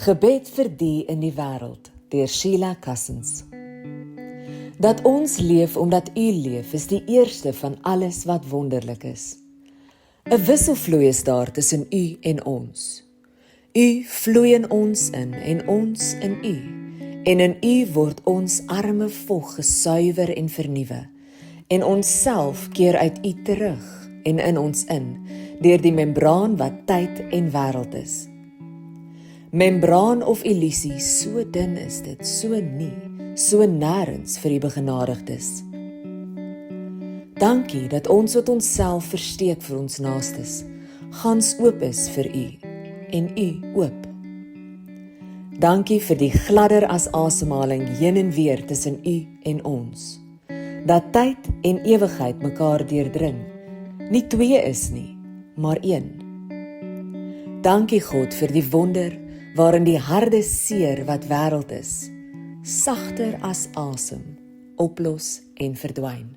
Gebed vir die in die wêreld, deur Sheila Cousins. Dat ons leef omdat U leef, is die eerste van alles wat wonderlik is. 'n Wisselvloei is daar tussen U en ons. U vloei in ons in en ons in U. En in U word ons arme vog gesuiwer en vernuwe. En ons self keer uit U terug en in ons in, deur die membraan wat tyd en wêreld is. Membraan of illusie, so dun is dit, so nie, so nêrens vir die begenadigdes. Dankie dat ons wat onsself versteek vir ons naastes, gans oop is vir U en U oop. Dankie vir die gladder as asemhaling heen en weer tussen U en ons. Dat tyd en ewigheid mekaar deurdring, nie twee is nie, maar een. Dankie God vir die wonder waarin die harde seer wat wêreld is, sagter as asem, oplos en verdwyn.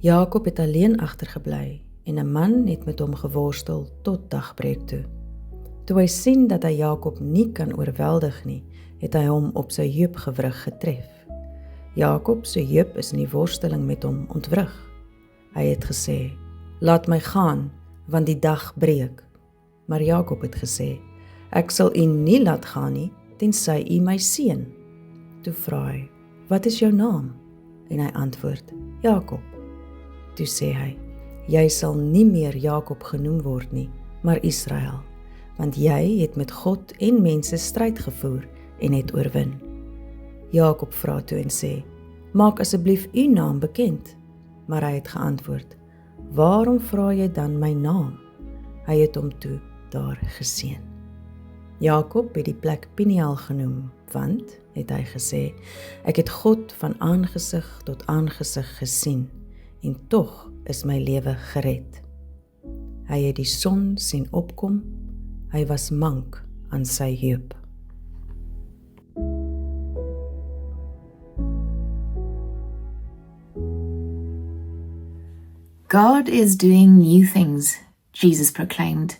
Jakob het alleen agtergebly en 'n man het met hom geworstel tot dagbreek toe. Toe hy sien dat hy Jakob nie kan oorweldig nie, het hy hom op sy heup gewrig getref. Jakob se heup is in die worsteling met hom ontwrig. Hy het gesê, laat my gaan, want die dag breek. Maar Jakob het gesê, ek sal u nie laat gaan nie, tensy u my seën. Toe vra hy, wat is jou naam? En hy antwoord, Jakob. Toe sê hy, jy sal nie meer Jakob genoem word nie, maar Israel, want jy het met God en mense stryd gevoer en het oorwin. Jakob vra toe en sê, maak asseblief u naam bekend. Maar hy het geantwoord, waarom vra jy dan my naam? Hy het hom toe daar geseën. Jakob het die plek Peniel genoem, want, het hy gesê, ek het God van aangesig tot aangesig gesien, en tog is my lewe gered. Hy het die son sien opkom, hy was mank aan sy heup. God is doing new things, Jesus proclaimed.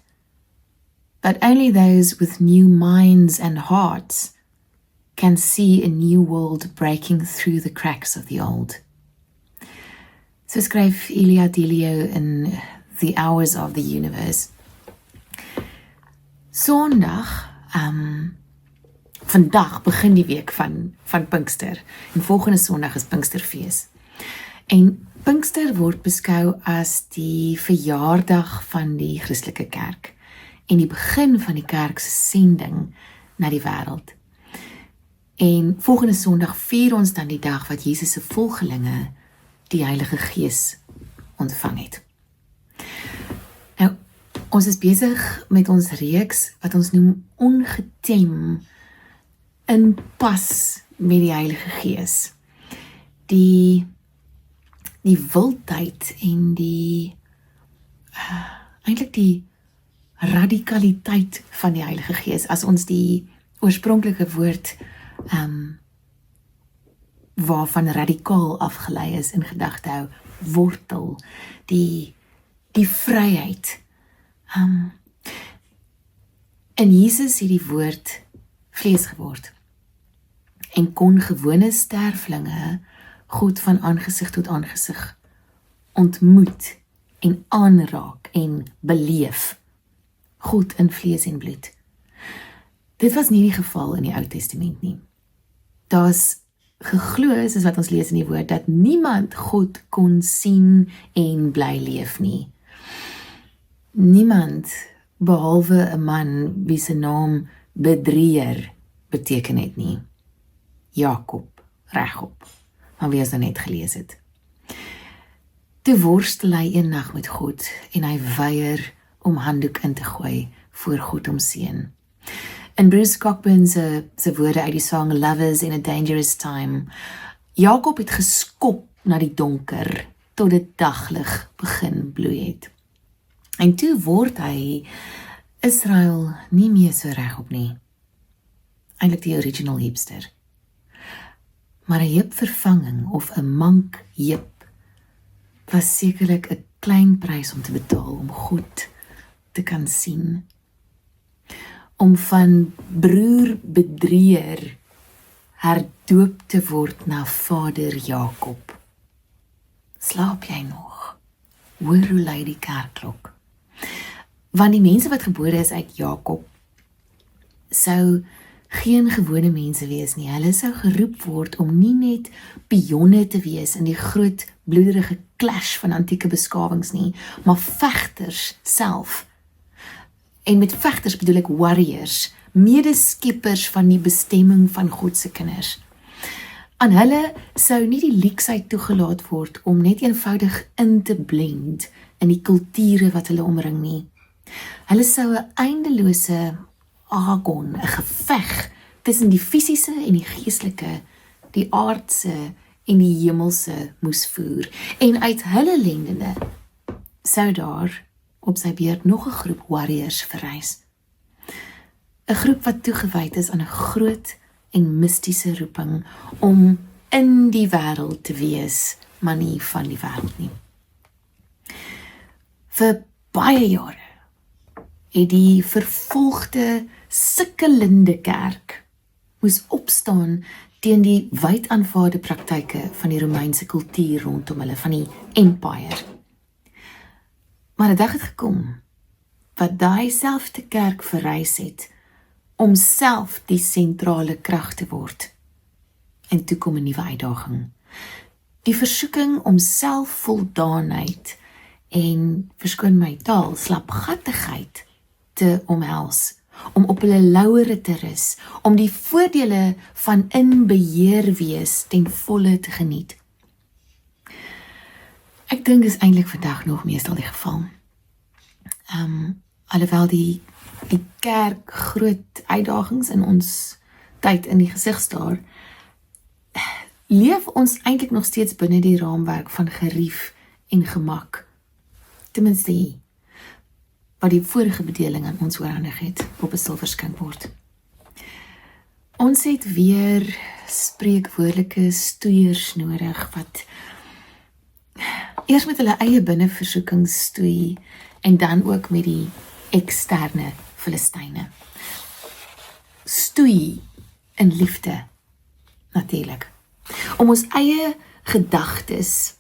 But only those with new minds and hearts can see a new world breaking through the cracks of the old. So skryf Elia Delio in The Hours of the Universe. Sondag, vandag begin die week van Pinkster. En volgende Sondag is Pinksterfees. En Pinkster word beskou as die verjaardag van die Christelike kerk en die begin van die kerk se sending na die wêreld. En volgende Sondag vier ons dan die dag wat Jesus se volgelinge die Heilige Gees ontvang het. Nou, ons is besig met ons reeks wat ons noem ongetem in pas met die Heilige Gees. Die wildheid en eintlik die radikaliteit van die Heilige Gees, as ons die oorspronklike woord waarvan radikaal afgelei is in gedagte hou, wortel, die vryheid. En Jesus het die woord vlees geword en kon gewone sterflinge God van aangesig tot aangesig ontmoet en aanraak en beleef. God in vlees en bloed. Dit was nie die geval in die Ou Testament nie. Daar's geglo, soos wat ons lees in die woord, dat niemand God kon sien en bly leef nie. Niemand, behalwe 'n man wie se naam bedrieër beteken het nie. Jakob, regop, van wie ons nou net gelees het. Toe worstel hy eendag met God en hy weier om handdoek in te gooi voor God hom seën. In Bruce Cockburn se woorde uit die song Lovers in a Dangerous Time, Jakob het geskop na die donker, tot dit daglig begin bloei het. En toe word hy Israel nie meer so regop nie. Eintlik die original hipster. Maar 'n heupvervanging of 'n mank heup was sekerlik 'n klein prys om te betaal om God te kan sien. Om van broer bedrieër herdoop te word na vader Jakob. Slaap jy nog? Hoor hoe lui die kerkklok. Want die mense wat gebore is uit Jakob, sou geen gewone mense wees nie. Hulle sou geroep word om nie net pionne te wees in die groot bloederige clash van antieke beskawings nie, maar vegters self. En met vegters bedoel ek warriors, medeskeppers van die bestemming van God se kinders. Aan hulle sou nie die leksheid toegelaat word om net eenvoudig in te blend in die kulture wat hulle omring nie. Hulle sou 'n eindelose agon, 'n geveg tussen die fisiese en die geestelike, die aardse en die hemelse moes voer. En uit hulle lendene sou daar op sy beurt nog 'n groep warriors verrys. 'n Groep wat toegewyd is aan 'n groot en mistiese roeping om in die wêreld te wees, maar nie van die wêreld nie. Vir baie jare het die vervolgde, sukkelende kerk moes opstaan teen die wyd aanvaarde praktyke van die Romeinse kultuur rondom hulle, van die empire. Maar 'n dag het gekom, wat daai selfde kerk verrys het, om self die sentrale krag te word. En toe kom 'n nuwe uitdaging. Die versoeking om selfvoldaanheid en, verskoon my taal, slapgattigheid te omhels, om op hulle lauwere te rus, om die voordele van in beheer wees ten volle te geniet. Ek dink is eintlik vandag nog meestal die geval. Alhoewel die kerk groot uitdagings in ons tyd in die gesig staar, leef ons eintlik nog steeds binne die raamwerk van gerief en gemak. Ten minste wat die vorige bedeling aan ons oorhandig het op 'n silverskinkbord. Ons het weer spreekwoordelike stoeiers nodig wat eers met hulle eie binneversoekings stoei en dan ook met die eksterne Filistyne. Stoei in liefde, natuurlik. Om ons eie gedagtes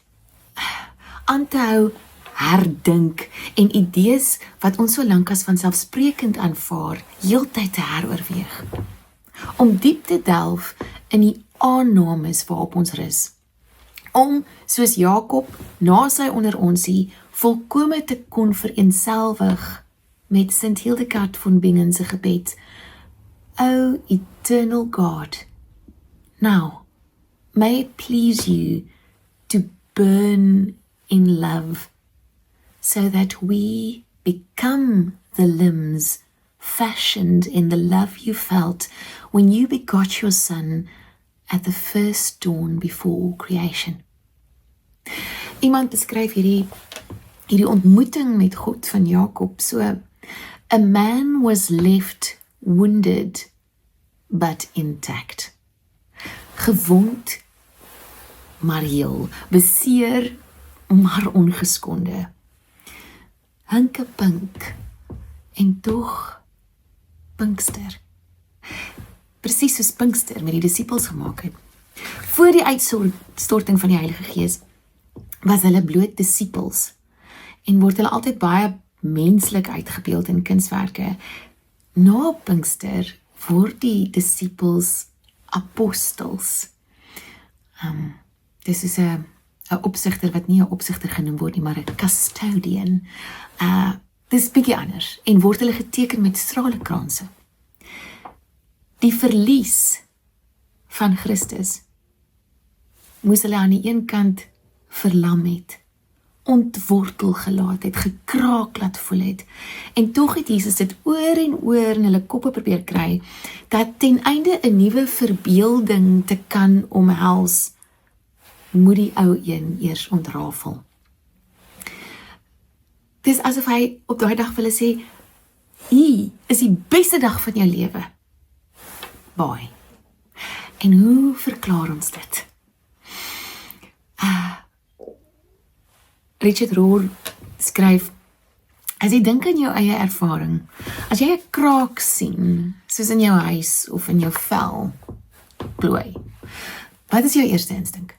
aan te hou, herdink en idees wat ons so lank as vanselfsprekend aanvaar, heeltyd te heroorweeg. Om diep te delf in die aannames waarop ons rus. Om, soos Jakob, na sy onderonsie, volkome te kon vereenselwig met Sint Hildegard von Bingen se gebed. O eternal God, now, may it please you to burn in love, so that we become the limbs fashioned in the love you felt when you begot your Son at the first dawn before creation. Iemand beskryf hierdie ontmoeting met God van Jakob so: a man was left wounded but intact. Gewond maar heel, beseer maar ongeskonde. Hinkepink en tog Pinkster. Presies soos Pinkster met die disippels gemaak het. Voor die uitstorting van die Heilige Gees was hulle bloot disippels en word hulle altyd baie menslik uitgebeeld in kunswerke. Na Pinkster word die disippels apostels. Dis is 'n opsigter wat nie 'n opsigter genoem word nie, maar 'n custodian. Dis bietjie anders en word hulle geteken met stralekranse. Die verlies van Christus moes hulle aan die een kant verlam het, ontwortel gelaat het, gekraak laat voel het. En tog het Jesus dit oor en oor in hulle koppe probeer kry, dat ten einde 'n nuwe verbeelding te kan omhels, moet die ou een eers ontrafel. Dis asof hy op daai dag wil sê, hier is die beste dag van jou lewe. Boy. En hoe verklaar ons dit? Richard Rohr skryf, as jy dink aan jou eie ervaring, as jy 'n kraak sien, soos in jou huis of in jou vel, plooi, wat is jou eerste instink?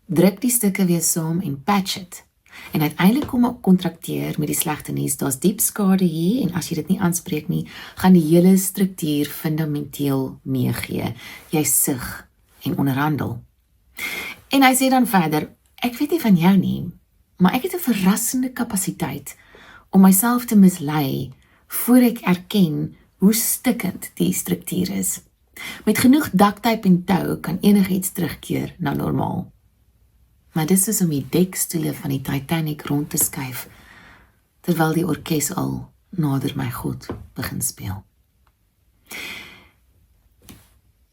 Druk die stukke weer saam en patch het. En uiteindelik kom 'n kontrakteur met die slegte nuus, daar's diep skade hier en as jy dit nie aanspreek nie, gaan die hele struktuur fundamenteel meegee. Jy sug en onderhandel. En hy sê dan verder, ek weet nie van jou nie, maar ek het 'n verrassende kapasiteit om myself te mislei voor ek erken hoe stikkend die struktuur is. Met genoeg ducktape en tou kan enigiets terugkeer na normaal. Maar dis is om die dekstoele van die Titanic rond te skuif, terwyl die orkes al nader my God begin speel.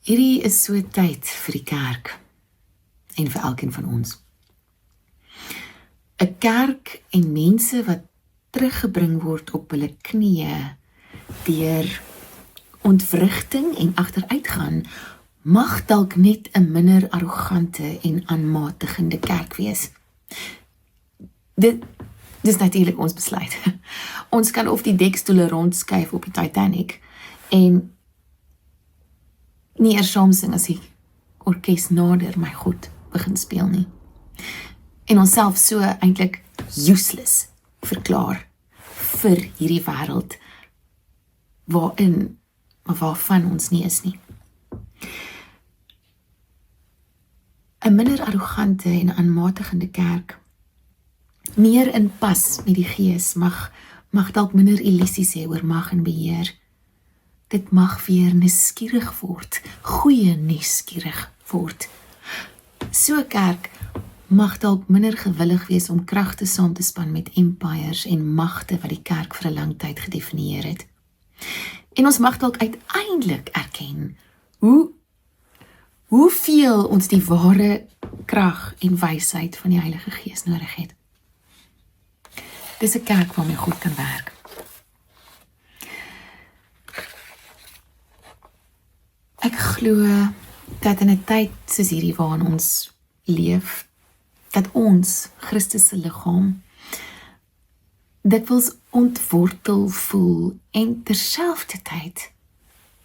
Hierdie is so tyd vir die kerk, en vir elkeen van ons. 'n Kerk en mense wat teruggebring word op hulle knieë, deur ontwrigting en agteruitgaan, mag dalk net 'n minder arrogante en aanmatigende kerk wees. Dit is natuurlik ons besluit. Ons kan of die dekstoele rondskuif op die Titanic en nie eers saam sing as die orkes nader my God begin speel nie. En onsself so eintlik useless verklaar vir hierdie wêreld waarvan ons nie is nie. 'n minder arrogante en aanmatigende kerk, meer in pas met die gees, mag dalk minder illusies hê oor mag en beheer. Dit mag weer nuuskierig word, goeie nuuskierig word. So 'n kerk mag dalk minder gewillig wees om kragte saam te span met empires en magte wat die kerk vir 'n lang tyd gedefinieer het. En ons mag dalk uiteindelik erken hoeveel ons die ware krag en wysheid van die Heilige Gees nodig het. Dis 'n kerk waarmee God kan werk. Ek glo dat in 'n tyd soos hierdie waarin ons leef, dat ons, Christus se liggaam, dikwels ontwortel voel en terselfdertyd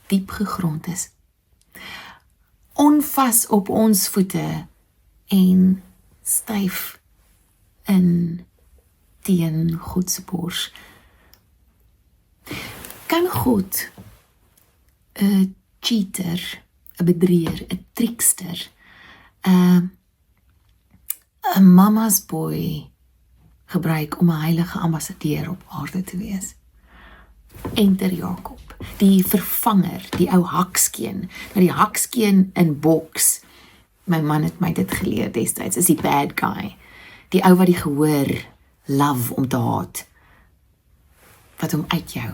diep gegrond is. Onvas op ons voete en styf in teen God se bors. Kan God 'n cheater, 'n bedrieger, 'n trickster, 'n mama's boy gebruik om 'n heilige ambassadeur op aarde te wees? Enter Jakob, die vervanger, die ou hakskeen. Nou die hakskeen in boks, my man het my dit geleer destyds, is die bad guy. Die ou wat die gehoor love om te haat, wat hom uitjou.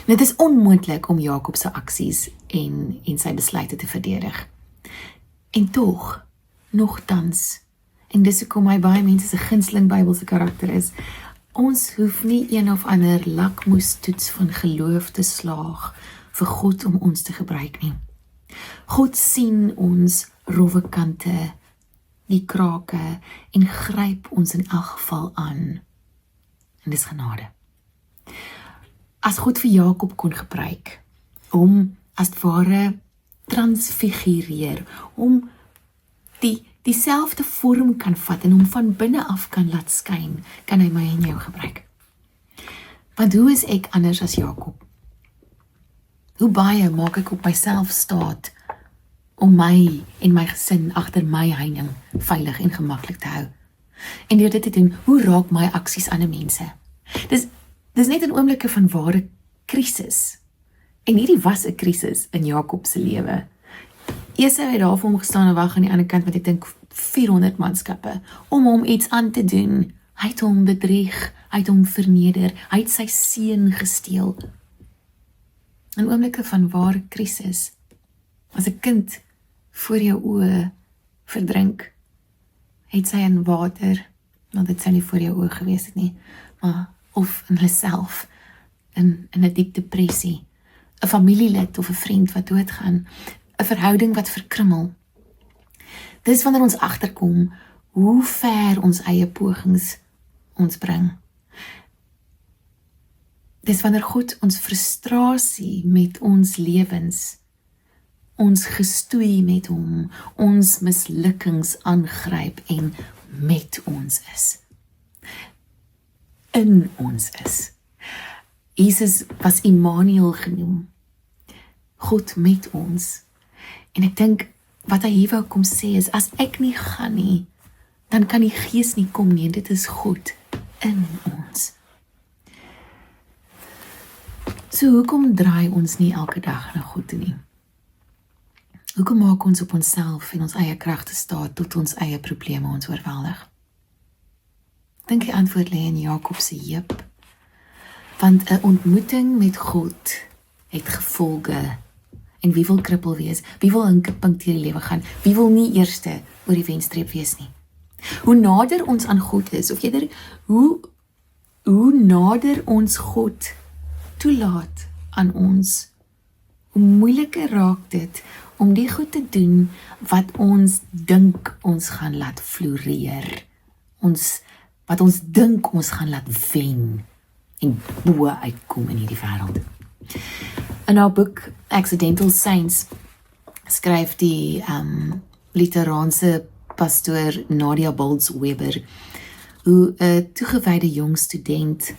Dit is onmoontlik om Jakob se aksies en sy besluite te verdedig. En tog, nogtans, en dis hoekom my baie mense se gunsteling Bybelse karakter is, ons hoef nie een of ander lakmoestoets van geloof te slaag vir God om ons te gebruik nie. God sien ons rowwe kante, die krake, en gryp ons in elk geval aan. En dis genade. As God vir Jakob kon gebruik, om as het ware transfigureer, om dieselfde vorm kan vat en hom van binne af kan laat skyn, kan hy my en jou gebruik. Want hoe is ek anders as Jakob? Hoe baie maak ek op myself staat om my en my gesin agter my heining veilig en gemaklik te hou? En deur dit te doen, hoe raak my aksies ander mense? Dis net in oomblikke van ware krisis. En hierdie was 'n krisis in Jakob se lewe. Esau het daar vir hom gestaan en wag aan die ander kant met ek dink 400 manskappe om hom iets aan te doen. Hy het hom bedrieg, hy het hom verneder, hy het sy seun gesteel. In oomblikke van ware krisis, as 'n kind voor jou oë verdrink, het sy in water, want dit sou nie voor jou oë gewees het nie, maar of in hulself, in 'n diep depressie, 'n familielid of 'n vriend wat doodgaan, 'n verhouding wat verkrummel. Dis wanneer ons agterkom hoe ver ons eie pogings ons bring. Dis wanneer God ons frustrasie met ons lewens, ons gestoei met hom, ons mislukkings aangryp en met ons is. In ons is. Jesus was Immanuel genoem. God met ons. En ek dink, wat hy hier wou kom sê is, as ek nie gaan nie, dan kan die Gees nie kom nie, en dit is God in ons. So hoekom draai ons nie elke dag na God toe nie? Hoekom maak ons op onsself en ons eie kragte staat tot ons eie probleme ons oorweldig? Dink die antwoord lê in Jakob se heup. Want 'n ontmoeting met God het gevolge. En wie wil krippel wees? Wie wil in punt deur die lewe gaan? Wie wil nie eerste oor die wenstreep wees nie? Hoe nader ons aan God is, of eerder, hoe nader ons God toelaat aan ons, hoe moeiliker raak dit om die goed te doen wat ons dink ons gaan laat floreer. Wat ons dink ons gaan laat wen en bo uitkom in hierdie wêreld. In haar boek Accidental Saints skryf die Literaanse pastoor Nadia Bolz-Weber hoe 'n toegewyde jong student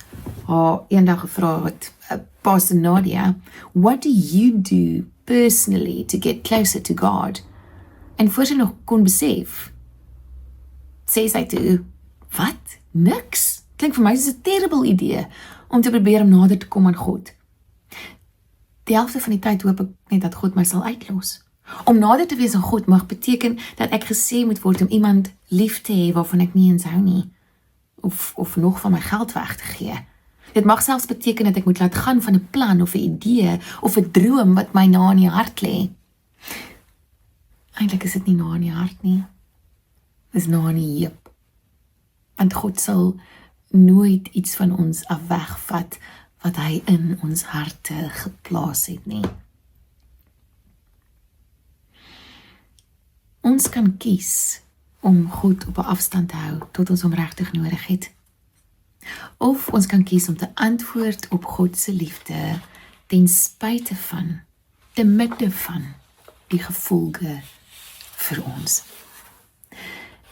haar eendag gevra het, Pastor Nadia, what do you do personally to get closer to God? En voor sy nog kon besef, sê sy toe, wat? Niks? Klink vir my soos 'n terrible idee om te probeer om nader te kom aan God. Die helfte van die tyd hoop ek net dat God my sal uitlos. Om nader te wees aan God mag beteken dat ek gesê moet word om iemand lief te hê waarvan ek nie eens hou nie, of nog van my geld weg te gee. Dit mag selfs beteken dat ek moet laat gaan van 'n plan of 'n idee of 'n droom wat my na in die hart lê. Eintlik is dit nie na in die hart nie. Dit is na in die heup. Want God sal nooit iets van ons af wegvat wat hy in ons harte geplaas het nie. Ons kan kies om God op 'n afstand te hou tot ons hom regtig nodig het. Of ons kan kies om te antwoord op God se liefde ten spyte van, te midde van die gevolge vir ons.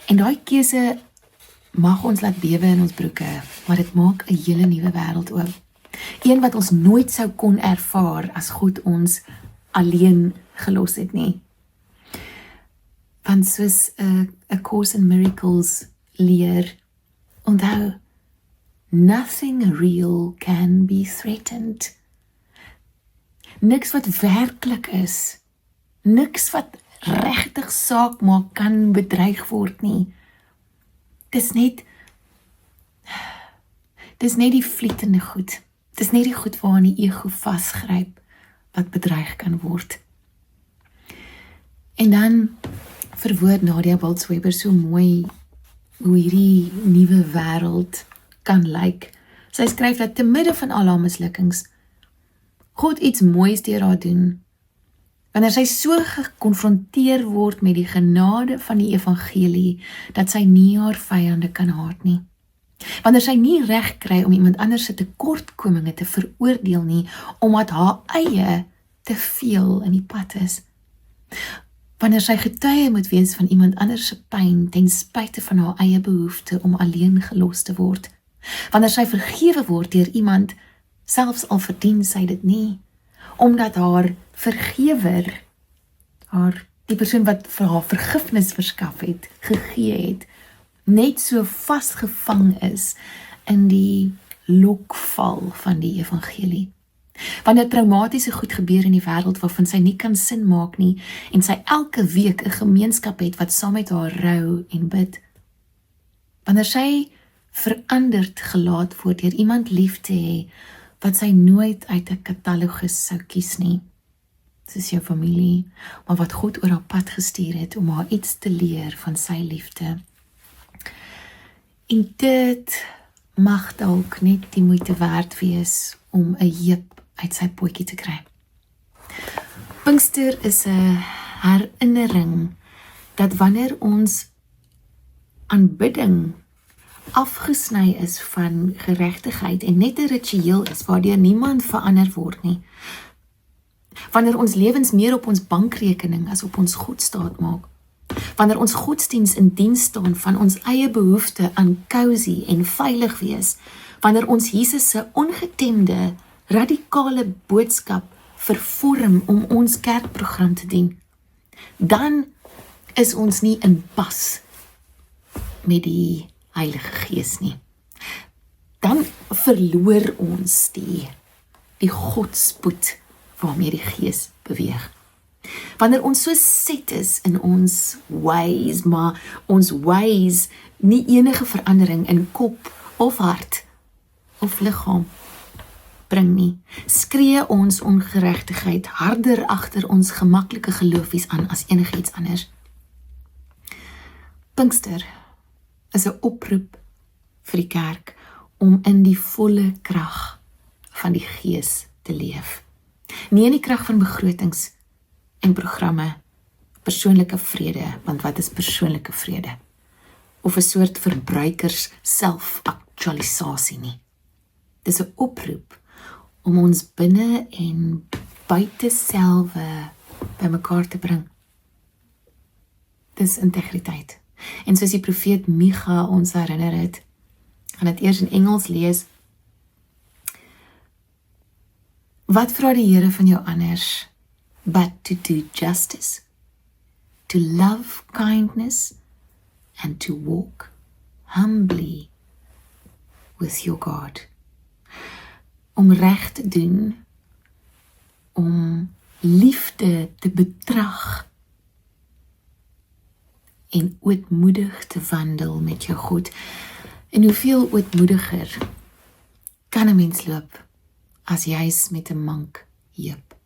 En daai keuse mag ons laat bewe in ons broeke, maar dit maak 'n hele nuwe wêreld oop. Een wat ons nooit sou kon ervaar as God ons alleen gelos het nie. Want soos 'n Course in Miracles leer, onthou, nothing real can be threatened. Niks wat werklik is, niks wat regtig saak maak kan bedreig word nie. Dis net die vlietende goed. Dis net die goed waaraan die ego vasgryp wat bedreig kan word. En dan verwoord Nadia Bolz-Weber so mooi hoe hierdie nuwe wêreld kan lyk. Sy skryf dat te midde van al haar mislukkings God iets moois deur haar doen. Wanneer sy so gekonfronteer word met die genade van die evangelie, dat sy nie haar vyande kan haat nie. Wanneer sy nie reg kry om iemand anders se tekortkominge te veroordeel nie, omdat haar eie te veel in die pad is. Wanneer sy getuie moet wees van iemand anders se pyn ten spyte van haar eie behoefte om alleen gelos te word. Wanneer sy vergewe word deur iemand, selfs al verdien sy dit nie, omdat haar vergewer, die persoon wat vir haar vergifnis verskaf het, gegee het, net so vasgevang is in die lokval van die evangelie. Wanneer traumatiese goed gebeur in die wêreld waarvan sy nie kan sin maak nie, en sy elke week 'n gemeenskap het wat saam met haar rou en bid. Wanneer sy veranderd gelaat word deur iemand lief te hê, wat sy nooit uit 'n katalogus sou kies nie. Soos jou familie, maar wat God oor haar pad gestuur het om haar iets te leer van sy liefde. En dit mag dalk net die moeite werd wees om 'n heup uit sy potjie te kry. Pinkster is 'n herinnering dat wanneer ons aanbidding afgesny is van geregtigheid en net 'n ritueel is waardeur niemand verander word nie. Wanneer ons lewens meer op ons bankrekening as op ons God staat maak. Wanneer ons godsdiens in diens staan van ons eie behoefte aan cozy en veilig wees. Wanneer ons Jesus se ongetemde, radikale boodskap vervorm om ons kerkprogram te dien. Dan is ons nie in pas met die Heilige Gees nie. Dan verloor ons die godspoed waarmee die Gees beweeg. Wanneer ons so set is in ons ways, maar ons ways nie enige verandering in kop of hart of liggaam bring nie, skree ons ongeregtigheid harder agter ons gemaklike geloofies aan as enigiets anders. Pinkster is 'n oproep vir die kerk om in die volle krag van die Gees te leef. Nie in die krag van begrotings en programme, persoonlike vrede, want wat is persoonlike vrede? Of 'n soort verbruikers self-aktualisasie nie. Dis 'n oproep om ons binne en buite selwe bymekaar te bring. Dis integriteit. En soos die profeet Micha ons herinner het, gaan dit eers in Engels lees. Wat vra die Here van jou anders? But to do justice, to love kindness, and to walk humbly with your God. Om reg te doen, om liefde te betrag en ootmoedig te wandel met jou God. En hoeveel ootmoediger kan 'n mens loop as jy's met 'n mank heup?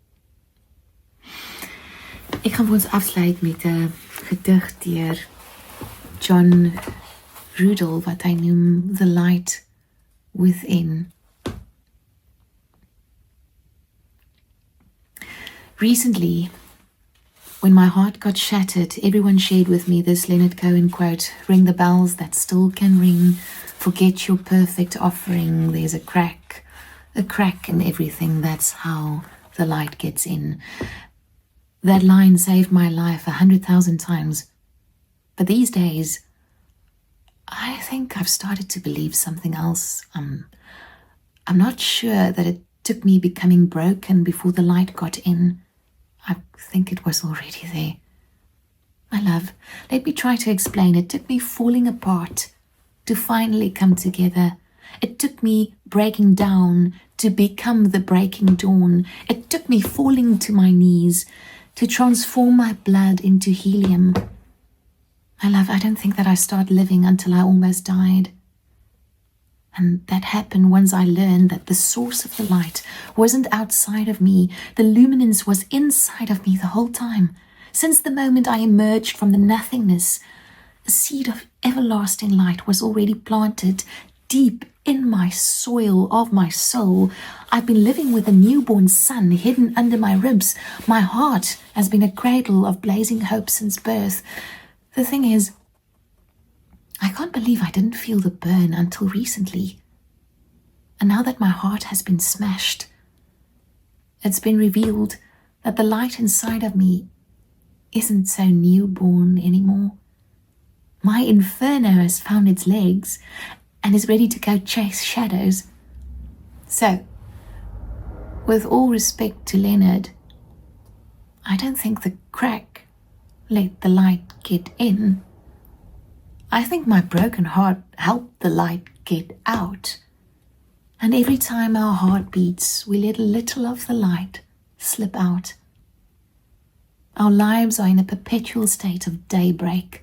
Ek gaan vir ons afsluit met 'n gedig deur John Rudel wat hy noem The Light Within. Recently, when my heart got shattered, everyone shared with me this Leonard Cohen quote, ring the bells that still can ring, forget your perfect offering, there's a crack in everything, that's how the light gets in. That line saved my life 100,000 times. But these days, I think I've started to believe something else. I'm not sure that it took me becoming broken before the light got in. I think it was already there. My love, let me try to explain. It took me falling apart to finally come together. It took me breaking down to become the breaking dawn. It took me falling to my knees to transform my blood into helium. My love, I don't think that I started living until I almost died. And that happened once I learned that the source of the light wasn't outside of me. The luminance was inside of me the whole time. Since the moment I emerged from the nothingness, a seed of everlasting light was already planted deep in my soil of my soul. I've been living with a newborn sun hidden under my ribs. My heart has been a cradle of blazing hope since birth. The thing is, I can't believe I didn't feel the burn until recently. And now that my heart has been smashed, it's been revealed that the light inside of me isn't so newborn anymore. My inferno has found its legs and is ready to go chase shadows. So, with all respect to Leonard, I don't think the crack let the light get in. I think my broken heart helped the light get out. And every time our heart beats, we let a little of the light slip out. Our lives are in a perpetual state of daybreak.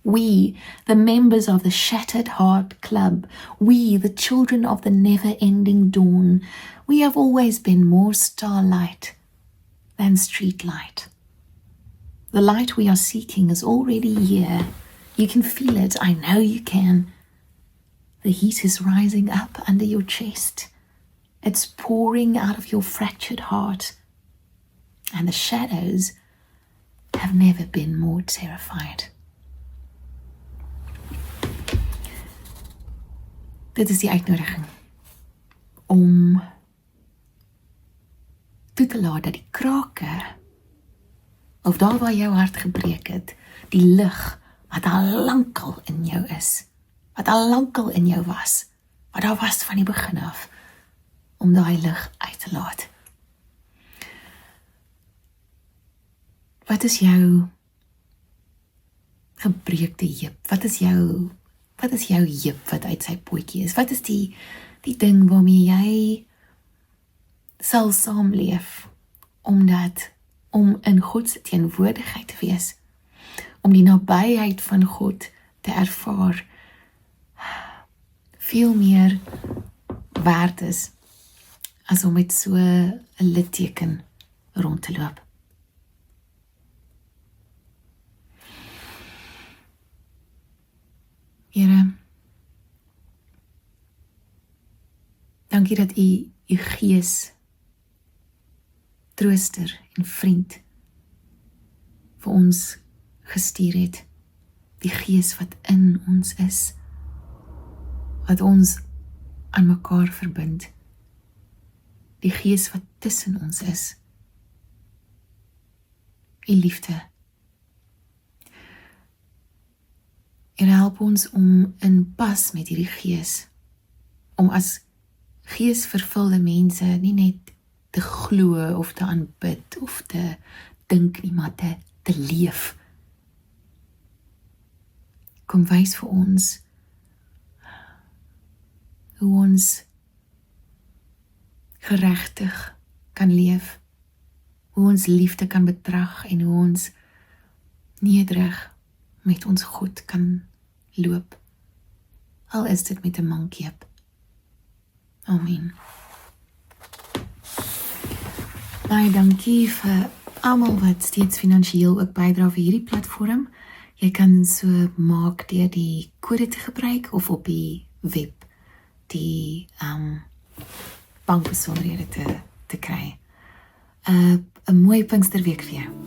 We, the members of the Shattered Heart Club, we, the children of the never-ending dawn, we have always been more starlight than street light. The light we are seeking is already here. You can feel it, I know you can. The heat is rising up under your chest. It's pouring out of your fractured heart. And the shadows have never been more terrified. Dit is die uitnodiging om toe te laat dat die krake, of daar waar jou hart gebreek het, die lig wat al lankal in jou is, wat al lankal in jou was, wat daar was van die begin af, om daai lig uit te laat. Wat is jou gebreekte heup? Wat is jou heup wat uit sy pootjie is? Wat is die ding waarmee jy sal saamleef, om in God se teenwoordigheid te wees, om die nabyheid van God te ervaar, veel meer werd is, as om met so 'n litteken rond te loop. Here, dankie dat U Gees, trooster en vriend, vir ons gestuur het. Die Gees wat in ons is, wat ons aan mekaar verbind. Die Gees wat tussen ons is. U liefde. Here, help ons om in pas met hierdie Gees, om as geesvervulde mense nie net te glo of te aanbid of te dink nie, maar te leef. Kom wys vir ons hoe ons geregtig kan leef, hoe ons liefde kan betrag en hoe ons nederig met ons God kan loop, al is dit met 'n mankheup. Amen. Baie dankie vir almal wat steeds finansiëel ook bydra vir hierdie platform. Jy kan so maak deur die kode te gebruik of op die web die bankbesonderhede te kry. 'n mooi Pinksterweek vir jou.